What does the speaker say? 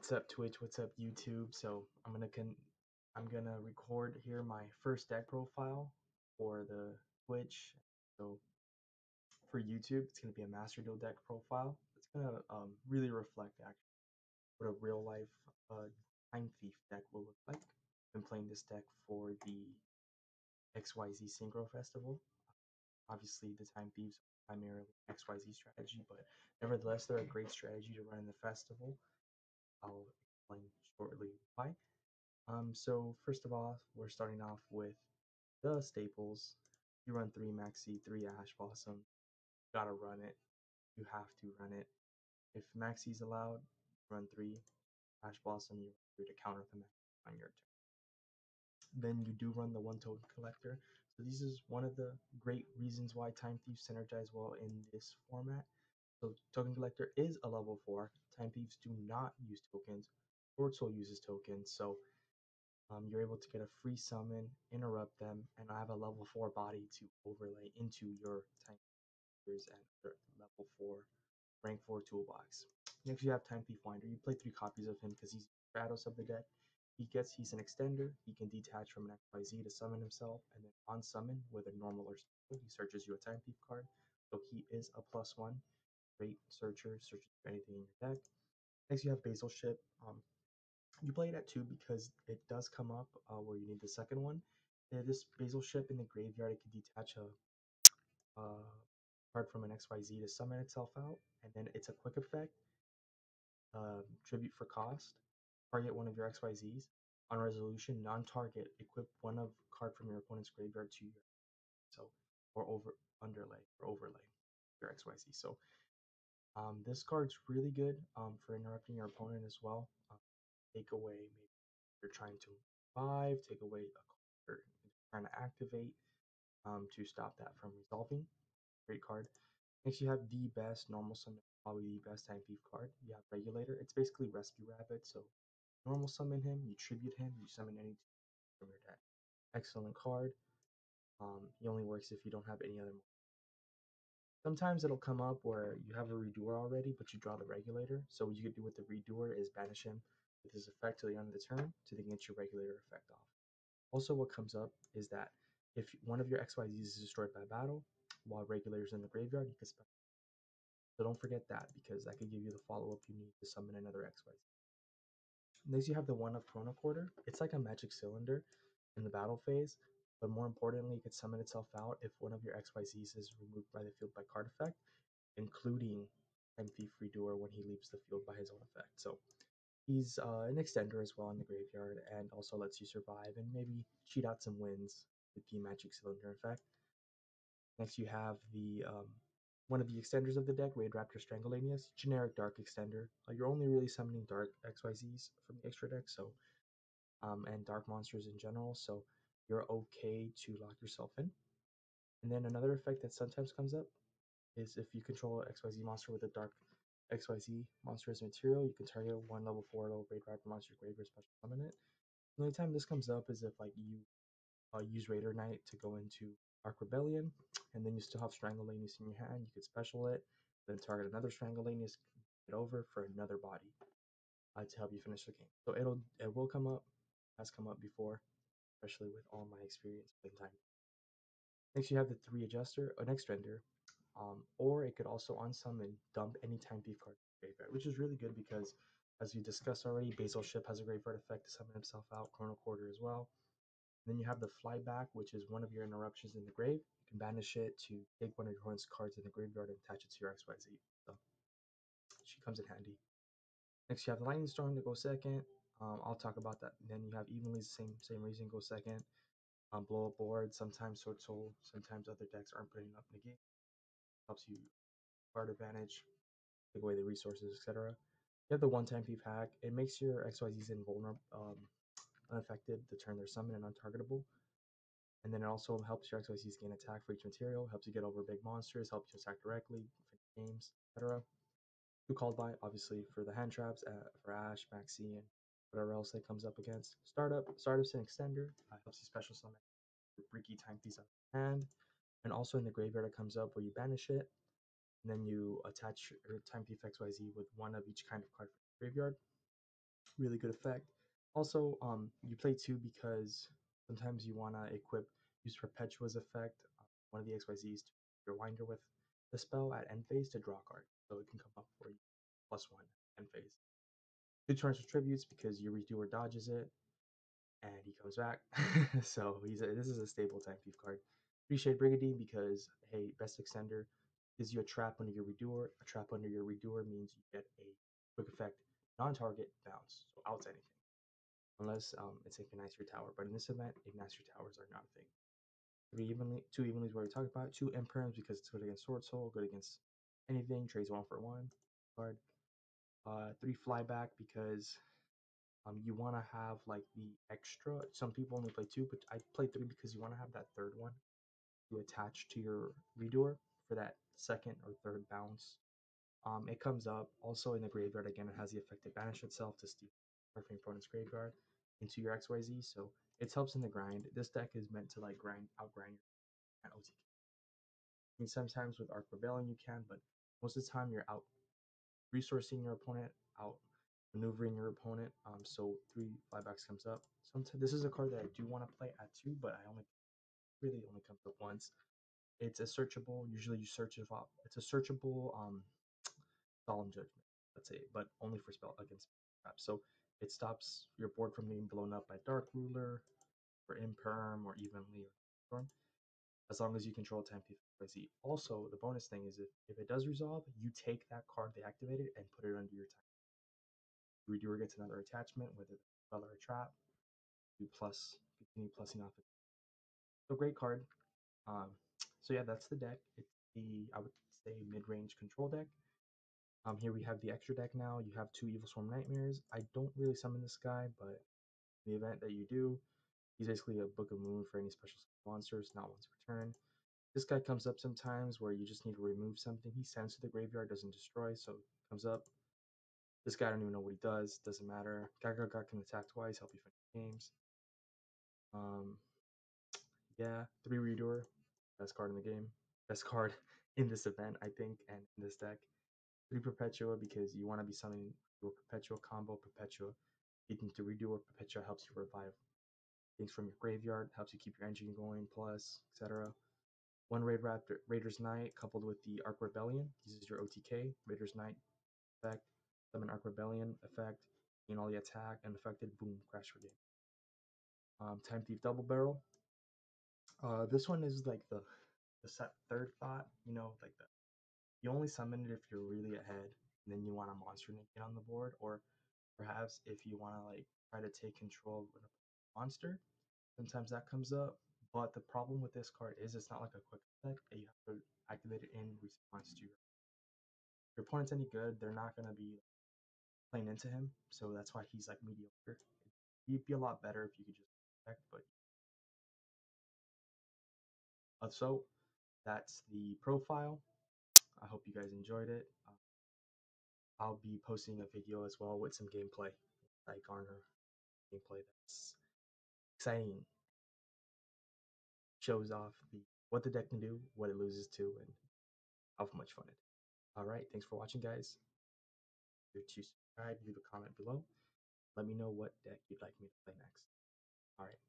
What's up Twitch? What's up YouTube? So I'm gonna record here my first deck profile for the Twitch. So for YouTube, it's gonna be a Master Duel deck profile. It's gonna really reflect actually what a real life uh, Time Thief deck will look like. I've been playing this deck for the XYZ Synchro Festival. Obviously, the Time Thieves are primarily XYZ strategy, but nevertheless, they're a great strategy to run in the festival. I'll explain shortly why. So first of all, we're starting off with the staples. You run three Maxi, three Ash Blossom. Gotta run it. You have to run it. If Maxi's allowed, run three Ash Blossom. You run three to counter the Maxi on your turn. Then you do run the one token collector. So this is one of the great reasons why Time Thieves synergize well in this format. So token collector is a level 4. Time Thieves do not use tokens. Sword Soul uses tokens. So you're able to get a free summon, interrupt them, and I have a level 4 body to overlay into your Time Thiefers and level 4, rank 4 toolbox. Next, you have Time Thief Winder. You play 3 copies of him because he's Stratos of the deck. He's an extender. He can detach from an XYZ to summon himself, and then on summon with a normal or special, he searches you a Time Thief card. So he is a +1. Great searcher, searches for anything in your deck. Next, you have Basil Ship. You play it at 2 because it does come up where you need the second one. This Basil Ship in the graveyard, it can detach a card from an XYZ to summon itself out, and then it's a quick effect, tribute for cost. Target one of your XYZs. On resolution, non-target, equip one of card from your opponent's graveyard to your so or overlay your XYZ. So this card's really good for interrupting your opponent as well. Take away maybe you're trying to revive, take away a card you're trying to activate to stop that from resolving. Great card. Next, you have the best normal summon, probably the best Time Thief card. You have Regulator. It's basically Rescue Rabbit. So normal summon him, you tribute him, you summon any from your deck. Excellent card. He only works if you don't have any other. Sometimes it'll come up where you have a redoer already, but you draw the regulator. So what you could do with the redoer is banish him with his effect till the end of the turn to then get your regulator effect off. Also, what comes up is that if one of your XYZs is destroyed by battle while regulator's in the graveyard, you can special. So don't forget that because that could give you the follow-up you need to summon another XYZ. Next, you have the one of Chrono Quarter. It's like a magic cylinder in the battle phase, but more importantly, it can summon itself out if one of your XYZs is removed by the field by card effect, including Time Thief Redoer when he leaves the field by his own effect. So he's an extender as well in the graveyard and also lets you survive and maybe cheat out some wins with the Magic Cylinder effect. Next, you have the one of the extenders of the deck, Raid Raptor Strangulanius, generic Dark extender. You're only really summoning Dark XYZs from the extra deck, so and Dark monsters in general, so you're okay to lock yourself in. And then another effect that sometimes comes up is if you control an XYZ monster with a Dark XYZ monster as material, you can target one level 4 level Raid Raptor monster graveyard special summon it. The only time this comes up is if like you use Raider Knight to go into Arc Rebellion, and then you still have Strangulanius in your hand. You could special it, then target another Strangulanius, get over for another body to help you finish the game. So it will come up, has come up before, especially with all my experience playing time. Next, you have the 3 adjuster, an extender, or it could also on summon dump any Time Thief card graveyard, which is really good because, as we discussed already, Basil Ship has a graveyard effect to summon himself out, Chrono Quarter as well. Then you have the flyback, which is one of your interruptions in the grave. You can banish it to take one of your opponent's cards in the graveyard and attach it to your XYZ. So she comes in handy. Next, you have the Lightning Storm to go second. I'll talk about that. And then you have Evenly, same reason, go second. Blow up board. Sometimes Sword Soul, sometimes other decks aren't putting up negate. Helps you card advantage, take away the resources, etc. You have the one-time thief hack. It makes your XYZs invulnerable, unaffected to turn their summon and untargetable. And then it also helps your XYZs gain attack for each material, helps you get over big monsters, helps you attack directly, finish games, etc. Who called by, obviously, for the hand traps, for Ash, Maxi, and whatever else that comes up against. Startup's an extender, helps you special summon Bricky Time Piece out of hand. And also in the graveyard, it comes up where you banish it, and then you attach your Time Thief XYZ with one of each kind of card from the graveyard. Really good effect. Also, you play two because sometimes you want to use Perpetua's effect, one of the XYZs, to your Winder with the spell at end phase to draw a card. So it can come up for you +1 end phase. Two turns with tributes because your Redoer dodges it and he comes back. So this is a stable time thief card. Appreciate Brigandine because hey, best extender gives you a trap under your Redoer. A trap under your Redoer means you get a quick effect non-target bounce, so outs anything unless it's Ignites Your Tower. But in this event, Ignites Your Towers are not a thing. Two evenly is what we talked about. Two imperms because it's good against Sword Soul, good against anything. Trades 1 for 1 card. Three flyback because you want to have like the extra. Some people only play two, but I play three because you want to have that third one to attach to your Redoer for that second or third bounce. It comes up also in the graveyard again. It has the effect to banish itself to steal from your opponent's graveyard into your XYZ. So it helps in the grind. This deck is meant to like outgrind your OTK. I mean, sometimes with Arc Rebellion you can, but most of the time you're out resourcing your opponent, out maneuvering your opponent. So three flybacks comes up. Sometimes this is a card that I do want to play at two, but I only comes up once. It's a searchable. Usually you search it up. It's a searchable solemn judgment, let's say, but only for spell against traps. So it stops your board from being blown up by Dark Ruler or Imperm or evenly or Storm, as long as you control time PvZ. Also, the bonus thing is if it does resolve, you take that card they activated and put it under your time. Redoer gets another attachment, whether it's a spell or a trap. You continue plussing off it. So great card. Um, so yeah, that's the deck. It's I would say mid-range control deck. Here we have the extra deck now. You have two Evil Swarm Nightmares. I don't really summon this guy, but in the event that you do, he's basically a Book of Moon for any special monsters, not once per turn. This guy comes up sometimes where you just need to remove something. He sends to the graveyard, doesn't destroy, so it comes up. This guy I don't even know what he does, doesn't matter. Gaga can attack twice, help you finish games. Um, yeah, three Redoer, best card in the game. Best card in this event, I think, and in this deck. Three Perpetua because you want to be summoning your Perpetua combo. Perpetua, you need to Redoer. Perpetua helps you revive things from your graveyard, helps you keep your engine going, plus, etc. One Raider's Knight coupled with the Arc Rebellion uses your OTK. Raider's Knight effect, summon Arc Rebellion effect, gain all the attack, and affected, boom, crash for game. Time Thief Double Barrel. This one is like the set third thought, like you only summon it if you're really ahead, and then you want a monster to get on the board, or perhaps if you want to like try to take control of a monster, sometimes that comes up. But the problem with this card is it's not like a quick effect that you have to activate it in response to your opponent's any good, they're not gonna be playing into him, so that's why he's like mediocre. He'd be a lot better if you could just effect, but so that's the profile. I hope you guys enjoyed it. I'll be posting a video as well with some gameplay. I garner gameplay that's exciting, shows off what the deck can do, what it loses to, and how much fun it is. All right, thanks for watching, guys. If you're to subscribe, leave a comment below. Let me know what deck you'd like me to play next. All right.